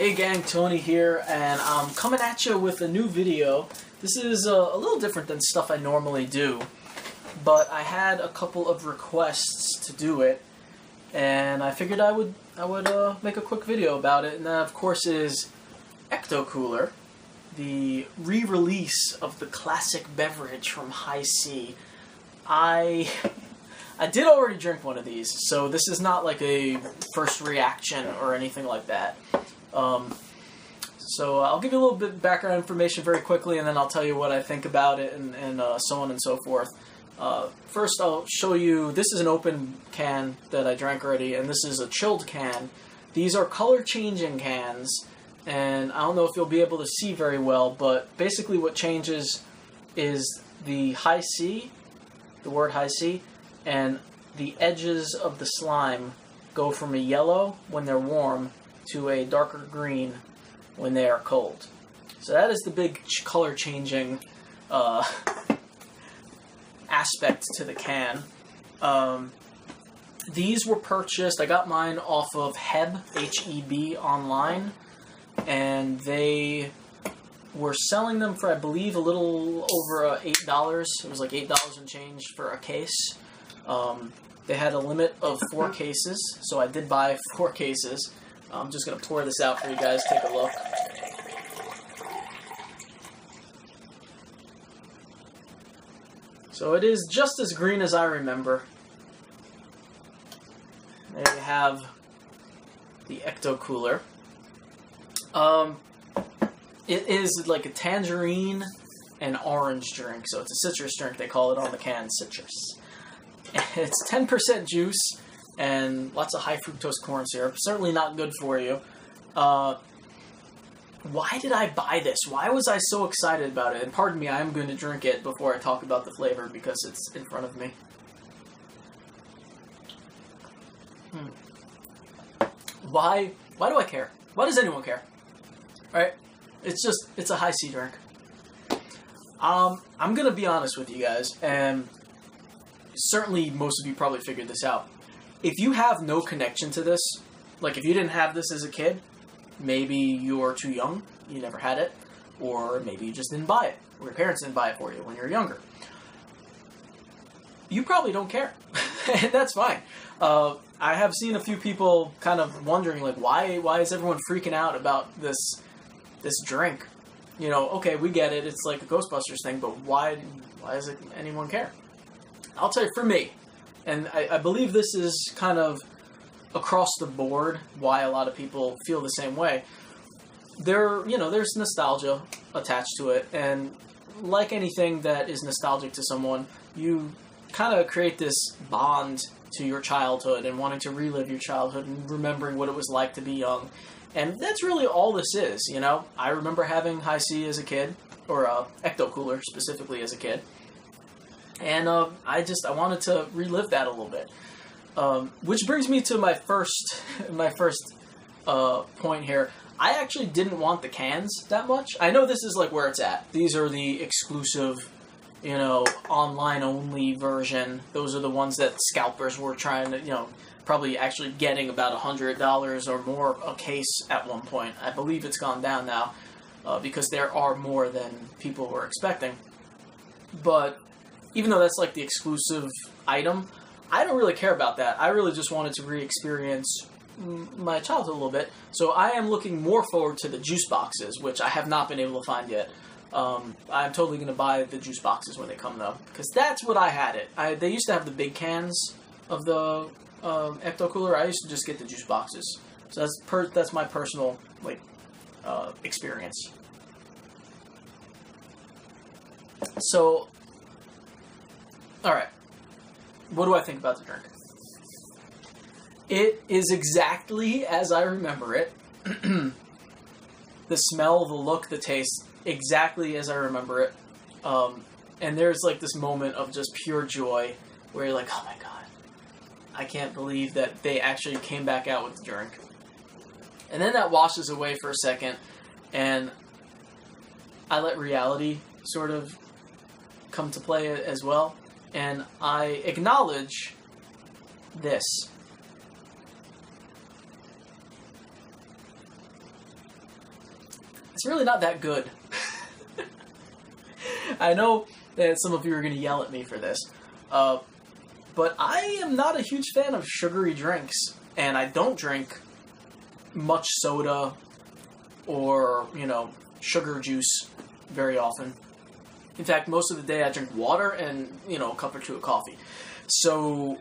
Hey gang, Tony here, and I'm coming at you with a new video. This is a little different than stuff I normally do, but I had a couple of requests to do it, and I figured I would make a quick video about it. And that, of course, is Ecto Cooler, the re-release of the classic beverage from High C. I did already drink one of these, so this is not like a first reaction or anything like that. So I'll give you a little bit of background information very quickly, and then I'll tell you what I think about it, and so on and so forth. First, I'll show you, this is an open can that I drank already, and this is a chilled can. These are color-changing cans, and I don't know if you'll be able to see very well, but basically what changes is the high C, the word high C, and the edges of the slime go from a yellow when they're warm to a darker green when they are cold. So that is the big color-changing aspect to the can. These were purchased, I got mine off of Heb, H-E-B, online, and they were selling them for, I believe, a little over $8. It was like $8 and change for a case. They had a limit of 4 cases, so I did buy 4 cases. I'm just going to pour this out for you guys. Take a look. So it is just as green as I remember. There you have the Ecto Cooler. It is like a tangerine and orange drink. So it's a citrus drink. They call it on the can citrus. It's 10% juice and lots of high fructose corn syrup. Certainly not good for you. Why did I buy this? Why was I so excited about it? And pardon me, I am going to drink it before I talk about the flavor because it's in front of me. Why do I care? Why does anyone care? Right? It's a high C drink. I'm going to be honest with you guys, and certainly most of you probably figured this out. If you have no connection to this, like if you didn't have this as a kid, maybe you're too young, you never had it, or maybe you just didn't buy it, or your parents didn't buy it for you when you were younger. You probably don't care, and that's fine. I have seen a few people kind of wondering, like, why is everyone freaking out about this drink? You know, okay, we get it, it's like a Ghostbusters thing, but why does anyone care? I'll tell you, for me, and I believe this is kind of across the board why a lot of people feel the same way. There's nostalgia attached to it, and like anything that is nostalgic to someone, you kind of create this bond to your childhood and wanting to relive your childhood and remembering what it was like to be young. And that's really all this is, you know? I remember having High C as a kid, or Ecto Cooler specifically as a kid. And I wanted to relive that a little bit. Which brings me to my first point here. I actually didn't want the cans that much. I know this is like where it's at. These are the exclusive, online only version. Those are the ones that scalpers were trying to, probably actually getting about $100 or more a case at one point. I believe it's gone down now because there are more than people were expecting. But even though that's like the exclusive item, I don't really care about that. I really just wanted to re-experience my childhood a little bit. So I am looking more forward to the juice boxes, which I have not been able to find yet. I'm totally going to buy the juice boxes when they come, though, because that's what I had it. They used to have the big cans of the Ecto Cooler. I used to just get the juice boxes. So that's my personal experience. So, all right. What do I think about the drink? It is exactly as I remember it. The smell, the look, the taste, exactly as I remember it. And there's like this moment of just pure joy where you're like, oh my god, I can't believe that they actually came back out with the drink. And then that washes away for a second, and I let reality sort of come to play as well. And I acknowledge this. It's really not that good. I know that some of you are going to yell at me for this, but I am not a huge fan of sugary drinks, and I don't drink much soda or, sugar juice very often. In fact, most of the day I drink water and, a cup or two of coffee. So,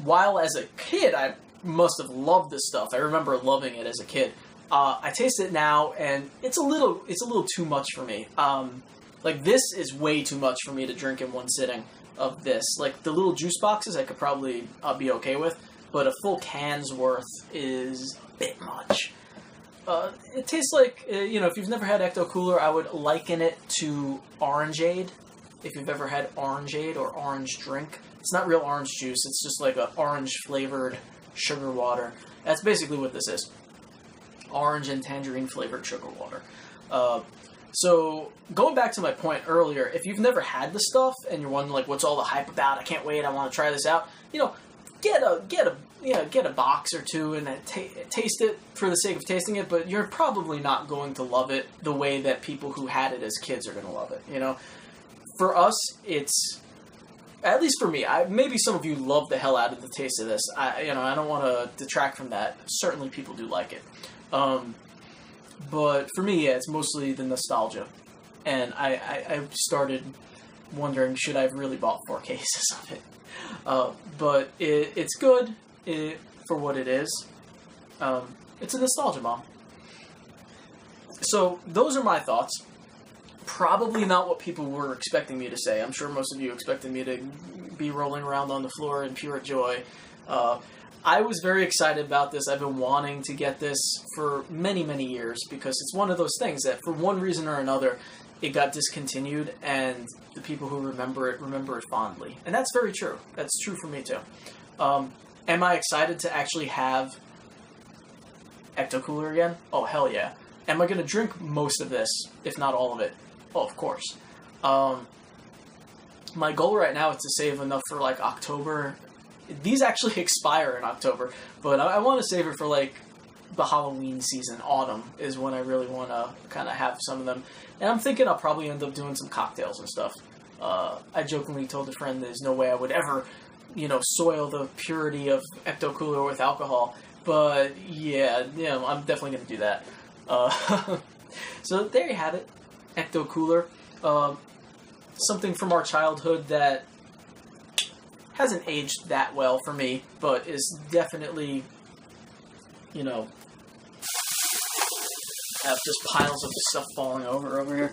while as a kid I must have loved this stuff, I remember loving it as a kid, I taste it now and it's a little too much for me. This is way too much for me to drink in one sitting of this. Like, the little juice boxes I could probably be okay with, but a full can's worth is a bit much. It tastes like, if you've never had Ecto Cooler, I would liken it to Orangeade. If you've ever had Orangeade or orange drink. It's not real orange juice, it's just like a orange-flavored sugar water. That's basically what this is. Orange and tangerine-flavored sugar water. So, going back to my point earlier, if you've never had the stuff and you're wondering, what's all the hype about? I can't wait, I want to try this out. Get a box or two and then taste it for the sake of tasting it, but you're probably not going to love it the way that people who had it as kids are going to love it, For us, it's, at least for me, maybe some of you love the hell out of the taste of this. I don't want to detract from that. Certainly people do like it. But for me, it's mostly the nostalgia. And I started wondering, should I have really bought 4 cases of it? But it's good for what it is. It's a nostalgia bomb. So those are my thoughts. Probably not what people were expecting me to say. I'm sure most of you expected me to be rolling around on the floor in pure joy. I was very excited about this. I've been wanting to get this for many, many years because it's one of those things that for one reason or another it got discontinued and the people who remember it fondly. And that's very true. That's true for me too. Am I excited to actually have Ecto Cooler again? Oh, hell yeah. Am I going to drink most of this, if not all of it? Oh, of course. My goal right now is to save enough for October. These actually expire in October, but I want to save it for the Halloween season. Autumn is when I really want to kind of have some of them. And I'm thinking I'll probably end up doing some cocktails and stuff. I jokingly told a friend there's no way I would ever, soil the purity of Ecto Cooler with alcohol. But yeah, I'm definitely going to do that. So there you have it. Ecto Cooler. Something from our childhood that hasn't aged that well for me, but is definitely, I have just piles of stuff falling over here.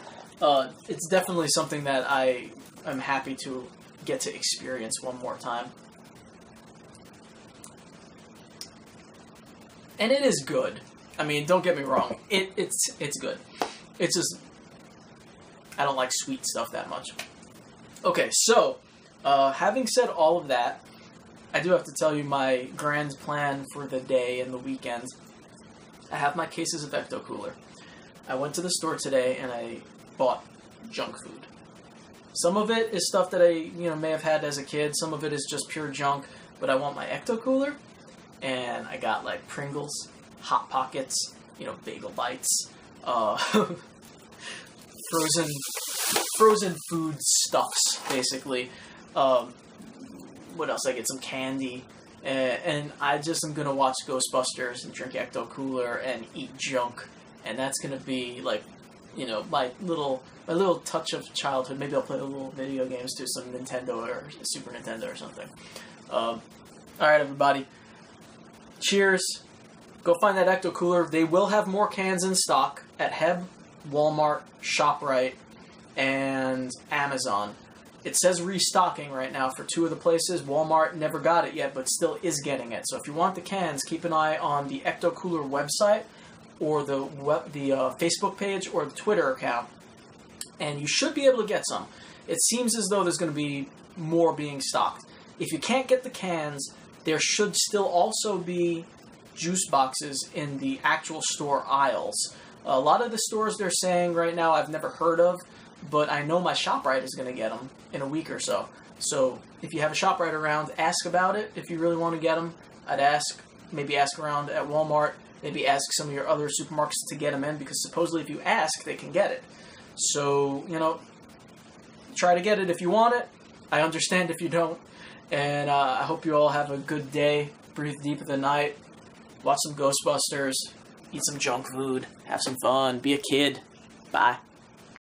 It's definitely something that I am happy to get to experience one more time. And it is good. I mean, don't get me wrong. It's good. It's just, I don't like sweet stuff that much. Okay, so, having said all of that, I do have to tell you my grand plan for the day and the weekend. I have my cases of Ecto Cooler. I went to the store today and I bought junk food. Some of it is stuff that I, may have had as a kid. Some of it is just pure junk. But I want my Ecto Cooler, and I got Pringles, Hot Pockets, Bagel Bites, frozen food stuffs, basically. What else? I get some candy, and I just am gonna watch Ghostbusters and drink Ecto Cooler and eat junk, and that's gonna be my little touch of childhood. Maybe I'll play a little video games to some Nintendo or Super Nintendo or something. All right, everybody. Cheers. Go find that Ecto Cooler. They will have more cans in stock at Heb, Walmart, ShopRite, and Amazon. It says restocking right now for 2 of the places. Walmart never got it yet, but still is getting it. So if you want the cans, keep an eye on the Ecto Cooler website or the Facebook page or the Twitter account, and you should be able to get some. It seems as though there's going to be more being stocked. If you can't get the cans, there should still also be juice boxes in the actual store aisles. A lot of the stores they're saying right now I've never heard of, but I know my ShopRite is going to get them in a week or so. So if you have a ShopRite around, ask about it if you really want to get them. I'd maybe ask around at Walmart Maybe ask some of your other supermarkets to get them in, because supposedly if you ask, they can get it. So, try to get it if you want it. I understand if you don't. And I hope you all have a good day. Breathe deep in the night. Watch some Ghostbusters. Eat some junk food. Have some fun. Be a kid. Bye.